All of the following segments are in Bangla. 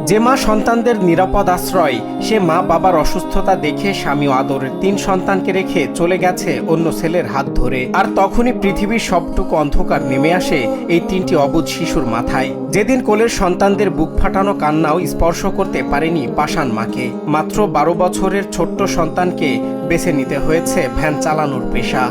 যে মা সন্তানদের নিরাপদ আশ্রয়, সে মা বাবার অসুস্থতা দেখে স্বামী ও আদরের 3 সন্তানকে রেখে চলে গেছে অন্য ছেলের হাত ধরে। আর তখনই পৃথিবীর সবটুকু অন্ধকার নেমে আসে এই 3টি অবুঝ শিশুর মাথায়। যেদিন কোলের সন্তানদের বুক ফাটানো কান্নাও স্পর্শ করতে পারেনি পাষাণ মাকে। মাত্র 12 বছরের ছোট্ট সন্তানকে বেছে নিতে হয়েছে ভ্যান চালানোর পেশা।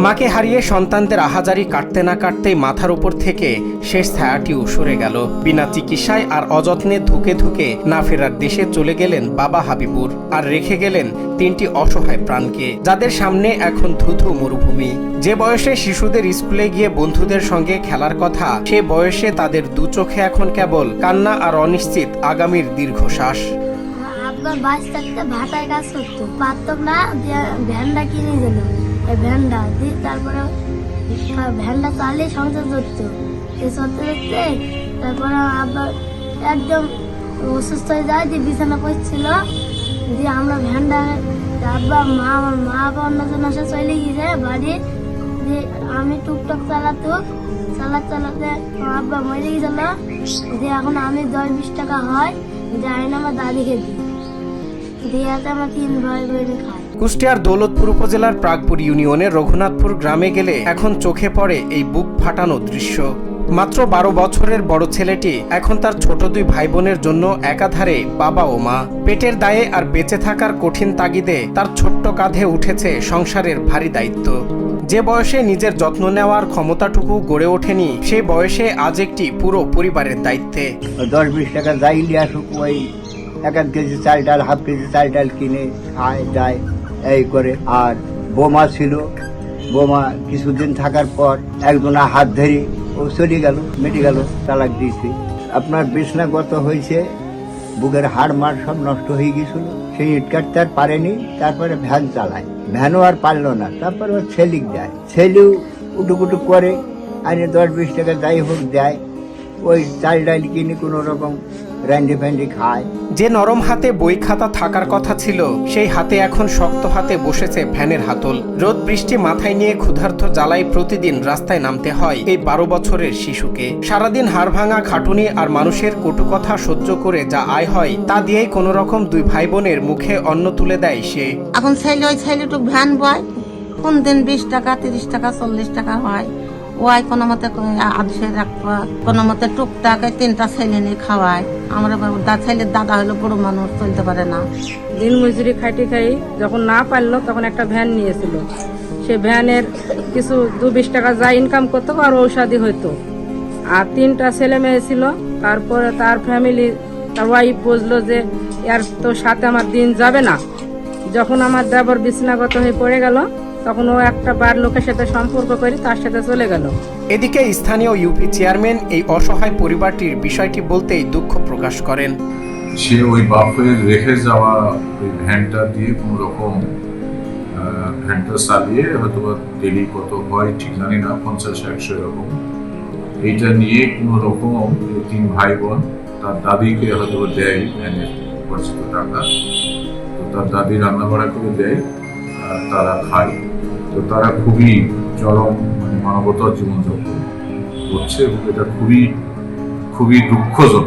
মাকে হারিয়ে সন্তানদের আহাজারি কাটতে না কাটতেই মাথার উপর থেকে শেষ ছায়াটিও সরে গেল। বিনা চিকিৎসায় আর অযত্নে ধুকে ধুকে না ফেরার দেশে চলে গেলেন বাবা হাবিবুর, আর রেখে গেলেন 3টি অসহায় প্রাণকে, যাদের সামনে এখন থুথু মরুভূমি। যে বয়সে শিশুদের স্কুলে গিয়ে বন্ধুদের সঙ্গে খেলার কথা, সে বয়সে তাদের দু চোখে এখন কেবল কান্না আর অনিশ্চিত আগামীর দীর্ঘশ্বাস। আব্বা বাস থাকতে ভাটায় কাজ করতো, পারতাম না, ভ্যানটা কিনে দিল। এই ভ্যানটা দিয়ে তারপরে ভ্যানটা চালিয়ে সংসার করতো। এই চলতে চলতে তারপরে আব্বা একদম অসুস্থ হয়ে যায়, দিয়ে বিছানা করছিল। দিয়ে আমরা ভ্যানটা আব্বা আমার মা বাবা অন্যজন আসে চলে গিয়েছে বাড়ি। দিয়ে আমি টুকটাক চালাতে আব্বা মরে গেছিল। দিয়ে এখন আমি 10-20 টাকা হয় যাই না আমার দাদিকে দিয়ে আমার 3 ভাই বোন খাই। কুষ্টিয়ার দৌলতপুর উপজেলার প্রাগপুর ইউনিয়নের রঘুনাথপুর গ্রামে গেলে এখন চোখে পড়ে এই বুক ফাটানো দৃশ্য। মাত্র 12 বছরের বড় ছেলেটি এখন তার ছোট 2 ভাই বোনের জন্য একাধারে বাবা ও মা। পেটের দায়ে আর বেঁচে থাকার কঠিন তাগিদে তার ছোট্ট কাঁধে উঠেছে সংসারের ভারী দায়িত্ব। যে বয়সে নিজের যত্ন নেওয়ার ক্ষমতাটুকু গড়ে ওঠেনি, সেই বয়সে আজ একটি পুরো পরিবারের দায়িত্বে। 10-20 টাকা যাই নিয়ে আসুক, ওই 1 কেজি চাল ডাল, হাফ কেজি চাল ডাল কিনে খায় যায় এই করে। আর বোমা ছিল, বোমা কিছুদিন থাকার পর একজনা হাত ধরি ও চলে গেল, মেডিকেল তালাক দিয়েছি। আপনার বিছনাগত হয়েছে, বুকের হাড় মার সব নষ্ট হয়ে গেছিল। সেই ইট কাটতে আর পারেনি, তারপরে ভ্যান চালায়, ভ্যানও আর পারলো না। তারপরে ওর ছেলিক যায়, ছেলেও উটুকুটুক করে আইনে 10-20 টাকা যাই হোক দেয়, ওই চাল ডাল কিনে কোনো রকম র্যান্ডি ফ্যান্ডি খায়। যে নরম হাতে বই খাতা থাকার কথা ছিল, সেই হাতে এখন শক্ত হাতে বসেছে ভ্যানের হাতল। রোদ বৃষ্টি মাথায় নিয়ে ক্ষুধার্ত জ্বালায় প্রতিদিন রাস্তায় নামতে হয় এই 12 বছরের শিশুকে। সারাদিন হাড় ভাঙা খাটুনি আর মানুষের কটু কথা সহ্য করে যা আয় হয়, তা দিয়েই কোনো রকম 2 ভাই বোনের মুখে অন্ন তুলে দেয় সে। এখন ওই ছেলেটুক ভ্যান বয়, কোন দিন 20 টাকা, 30 টাকা, 40 টাকা হয়। ওয়াই কোনো মতে আদর্শে রাখবা, কোনো মতে টুকটাক 3টা ছেলে নিয়ে খাওয়ায়। আমরা ছেলের দাদা হলো বড় মানুষ, চলতে পারে না। দিন মজুরি খাইতে খাই যখন না পারলো, তখন একটা ভ্যান নিয়েছিল। সে ভ্যানের কিছু 2-20 টাকা যা ইনকাম করতো আর ঔষধি হইতো। আর 3টা ছেলে মেয়ে ছিল। তারপরে তার ফ্যামিলি, তার ওয়াইফ বুঝলো যে এর তো সাথে আমার দিন যাবে না। যখন আমার দেবর বিছনাগত হয়ে পড়ে গেল, তখন ও একটা বার লোকের সাথে সম্পর্ক করে তার সাথে চলে গেল। এদিকে স্থানীয় ইউপি চেয়ারম্যান এই অসহায় পরিবারটির বিষয়টি বলতেই দুঃখ প্রকাশ করেন। সে ওই বাপের রেখে যাওয়া ওই ভ্যানটা দিয়ে কোনো রকম ভ্যানটা চালিয়ে হয়তো ডেলি কত হয় ঠিক জানি না, 50-100 এরকম, এইটা নিয়ে কোনো রকম 3 ভাই বোন তার দাদিকে হয়তো দেয় ভ্যানের পরিচিত টাকা। তো তার দাদি রান্না বাড়া করে দেয়, তারা খায়। তো তারা খুবই চরম মানবতার জীবনযাপন করছে এবং এটা খুবই খুবই দুঃখজনক।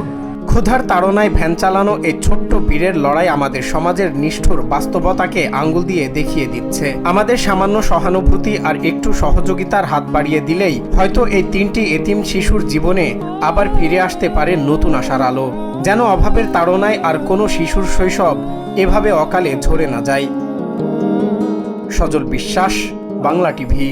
ক্ষুধার তাড়নায় ভ্যান চালানো এই ছোট্ট বীরের লড়াই আমাদের সমাজের নিষ্ঠুর বাস্তবতাকে আঙ্গুল দিয়ে দেখিয়ে দিচ্ছে। আমাদের সামান্য সহানুভূতি আর একটু সহযোগিতার হাত বাড়িয়ে দিলেই হয়তো এই 3টি এতিম শিশুর জীবনে আবার ফিরে আসতে পারে নতুন আশার আলো। যেন অভাবের তাড়নায় আর কোনো শিশুর শৈশব এভাবে অকালে ঝরে না যায়। সজল বিশ্বাস, বাংলা টিভি।